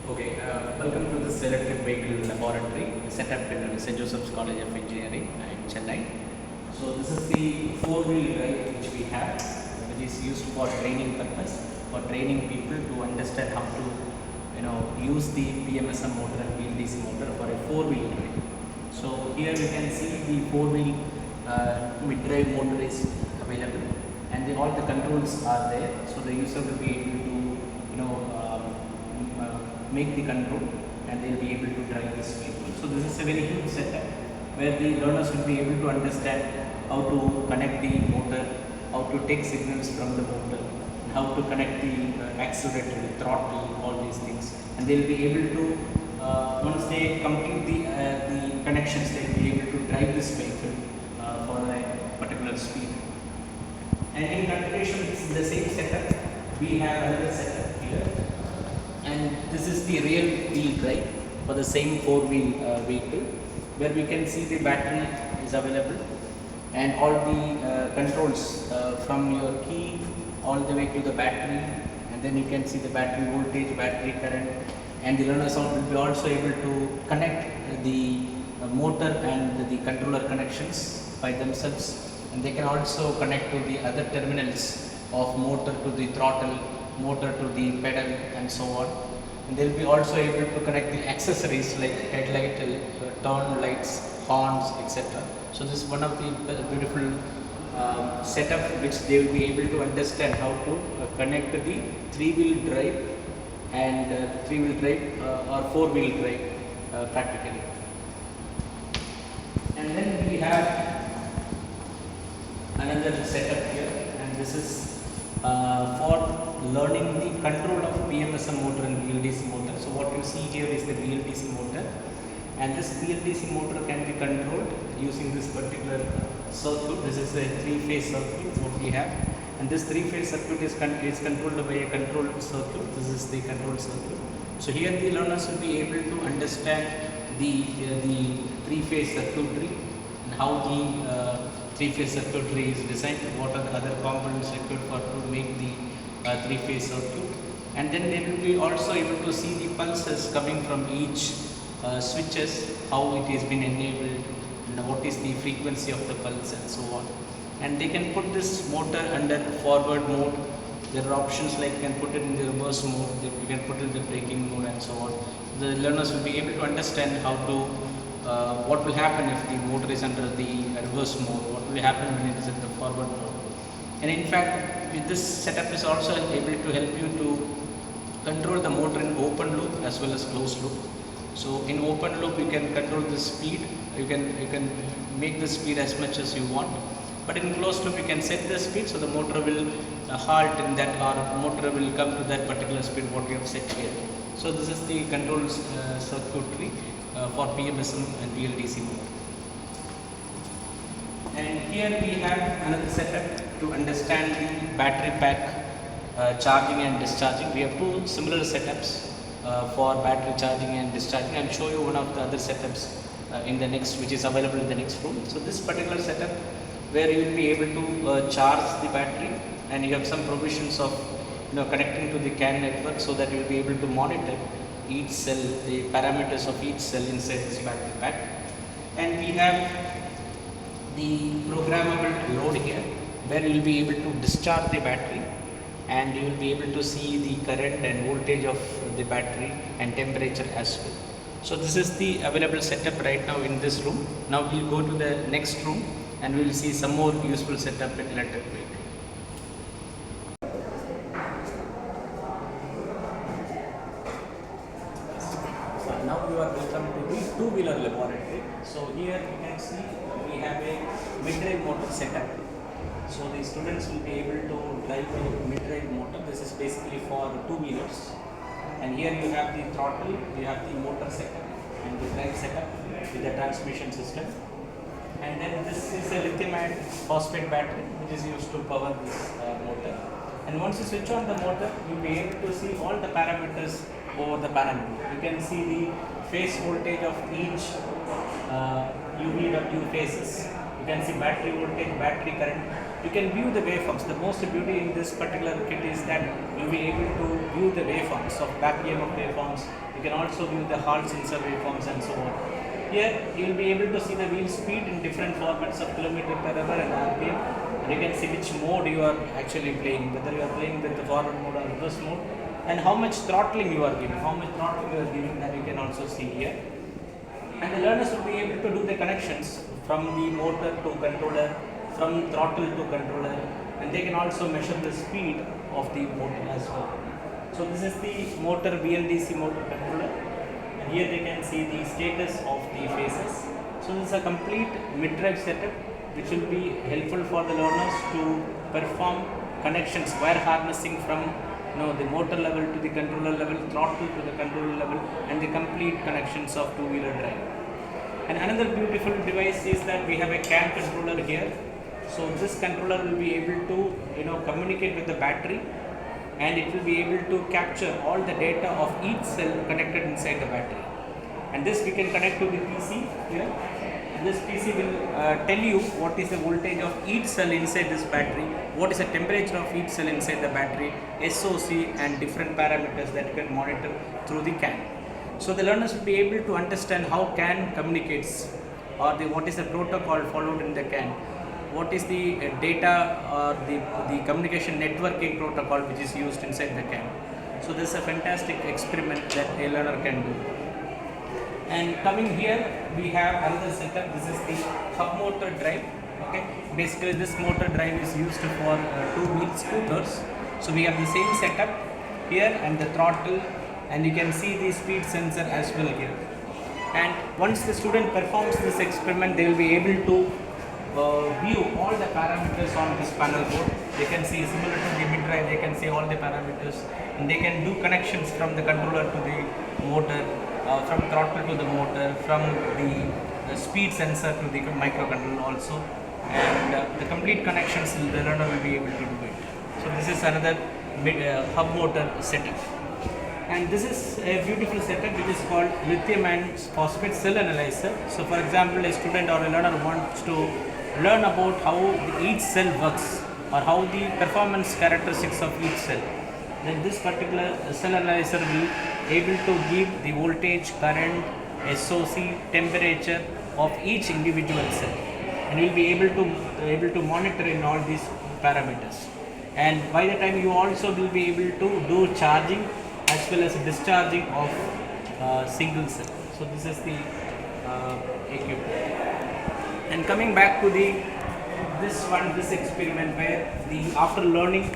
Okay, welcome to this electric vehicle laboratory set up in St. Joseph's College of Engineering in Chennai. So this is the four-wheel drive which we have, which is used for training purpose, for training people to understand how to, use the PMSM motor and VLDC motor for a four-wheel drive. So here we can see the four-wheel mid-drive motor is available, and all the controls are there. So the user will be able to, make the control, and they will be able to drive this vehicle. So this is a very huge setup where the learners will be able to understand how to connect the motor, how to take signals from the motor, how to connect the accelerator, the throttle, all these things, and they will be able to once they complete the connections, they will be able to drive this vehicle for a particular speed. And in continuation, it's the same setup. We have another setup here, and this is the real wheel drive for the same four-wheel vehicle, where we can see the battery is available and all the controls from your key all the way to the battery, and then you can see the battery voltage, battery current, and the learners will be also able to connect the motor and the controller connections by themselves, and they can also connect to the other terminals of motor to the throttle, motor to the pedal, and so on. And they will be also able to connect the accessories like headlight, turn lights, horns, etc. So this is one of the beautiful setup which they will be able to understand how to connect the three-wheel drive and three-wheel drive or four-wheel drive practically. And then we have another setup here, and this is for learning the control of PMSM motor and VLDC motor. So what you see here is the VLDC motor, and this VLDC motor can be controlled using this particular circuit. This is a three-phase circuit what we have, and this three-phase circuit is controlled by a control circuit. This is the control circuit. So here the learners will be able to understand the three-phase circuitry and how the three-phase circuitry is designed, what are the other components required for to make the three-phase circuit, and then they will be also able to see the pulses coming from each switches, how it has been enabled, and what is the frequency of the pulse, and so on. And they can put this motor under forward mode. There are options like you can put it in the reverse mode, you can put it in the braking mode, and so on. The learners will be able to understand how to what will happen if the motor is under the reverse mode, what will happen when it is in the forward mode. And in fact, this setup is also able to help you to control the motor in open loop as well as closed loop. So in open loop, you can control the speed, you can make the speed as much as you want. But in closed loop, you can set the speed, so the motor will halt in that, or motor will come to that particular speed what you have set here. So this is the control circuitry for PMSM and VLDC motor. And here we have another setup to understand the battery pack charging and discharging. We have two similar setups for battery charging and discharging. I'll show you one of the other setups in the next, which is available in the next room. So this particular setup, where you will be able to charge the battery, and you have some provisions of connecting to the CAN network, so that you will be able to monitor each cell, the parameters of each cell inside this battery pack. And we have the programmable load here, where you will be able to discharge the battery, and you will be able to see the current and voltage of the battery and temperature as well. So this is the available setup right now in this room. Now we will go to the next room, and we will see some more useful setup in electric vehicle. Now you are welcome to the two-wheeler laboratory. So here you can see we have a mid-drive motor setup. So the students will be able to drive a mid-drive motor. This is basically for two-wheelers. And here you have the throttle, you have the motor setup and the drive setup with the transmission system. And then this is a lithium iron phosphate battery which is used to power this motor. And once you switch on the motor, you'll be able to see all the parameters over the panel. You can see the phase voltage of each UVW phases. You can see battery voltage, battery current. you can view the waveforms. The most beauty in this particular kit is that you'll be able to view the waveforms of back EMF waveforms. You can also view the Hall sensor waveforms and so on. Here you will be able to see the wheel speed in different formats of kilometer per hour and RPM. And you can see which mode you are actually playing, whether you are playing with the forward mode or reverse mode, and how much throttling you are giving, that you can also see here. And the learners will be able to do the connections from the motor to controller, from throttle to controller, and they can also measure the speed of the motor as well. So this is the motor BLDC motor controller, and here they can see the status of the phases. So this is a complete mid-drive setup which will be helpful for the learners to perform connections, wire harnessing from the motor level to the controller level, throttle to the controller level, and the complete connections of two-wheeler drive. And another beautiful device is that we have a CAN controller here. So this controller will be able to communicate with the battery, and it will be able to capture all the data of each cell connected inside the battery. And this we can connect to the PC here. This PC will tell you what is the voltage of each cell inside this battery, what is the temperature of each cell inside the battery, SOC, and different parameters that you can monitor through the CAN. So the learners will be able to understand how CAN communicates, or what is the protocol followed in the CAN, what is the data or the communication networking protocol which is used inside the CAN. So this is a fantastic experiment that a learner can do. And coming here, we have another setup. This is the hub motor drive. Okay, basically this motor drive is used for two-wheel scooters. So we have the same setup here and the throttle, and you can see the speed sensor as well here. And once the student performs this experiment, they will be able to view all the parameters on this panel board. They can see, similar to the mid drive, they can see all the parameters, and they can do connections from the controller to the motor, from throttle to the motor, from the speed sensor to the microcontroller also, and the complete connections the learner will be able to do it. So this is another hub motor setup. And this is a beautiful setup which is called lithium iron phosphate cell analyzer. So for example, a student or a learner wants to learn about how each cell works, or how the performance characteristics of each cell. Then this particular cell analyzer will able to give the voltage, current, SOC, temperature of each individual cell, and you will be able to monitor in all these parameters. And by the time you also will be able to do charging as well as discharging of single cell. So this is the equipment. And coming back to this experiment, where after learning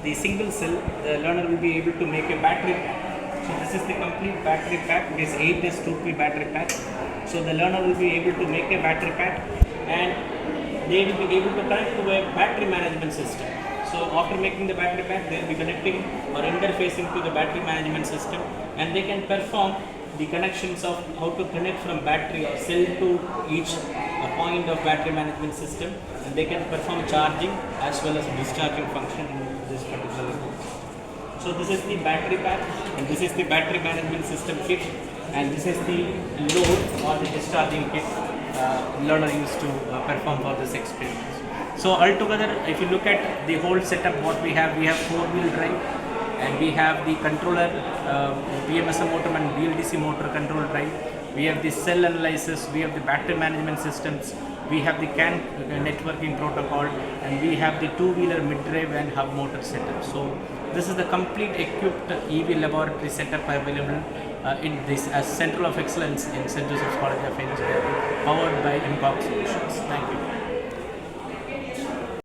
the single cell, the learner will be able to make a battery pack. So this is the complete battery pack. It is 8S2P battery pack. So the learner will be able to make a battery pack, and they will be able to connect to a battery management system. So after making the battery pack, they will be connecting or interfacing to the battery management system, and they can perform the connections of how to connect from battery or cell to each point of battery management system, and they can perform charging as well as discharging function in this particular course. So this is the battery pack, and this is the battery management system kit, and this is the load or the discharging kit learner used to perform for this experiment. So altogether, if you look at the whole setup, what we have four-wheel drive, and we have the controller, PMSM motor and BLDC motor control drive. We have the cell analysis, we have the battery management systems, we have the CAN networking protocol, and we have the two-wheeler mid-drive and hub motor setup. So this is the complete equipped EV laboratory setup available in this as Center of Excellence in St. Joseph's College of Engineering, powered by MCOG Solutions. Thank you.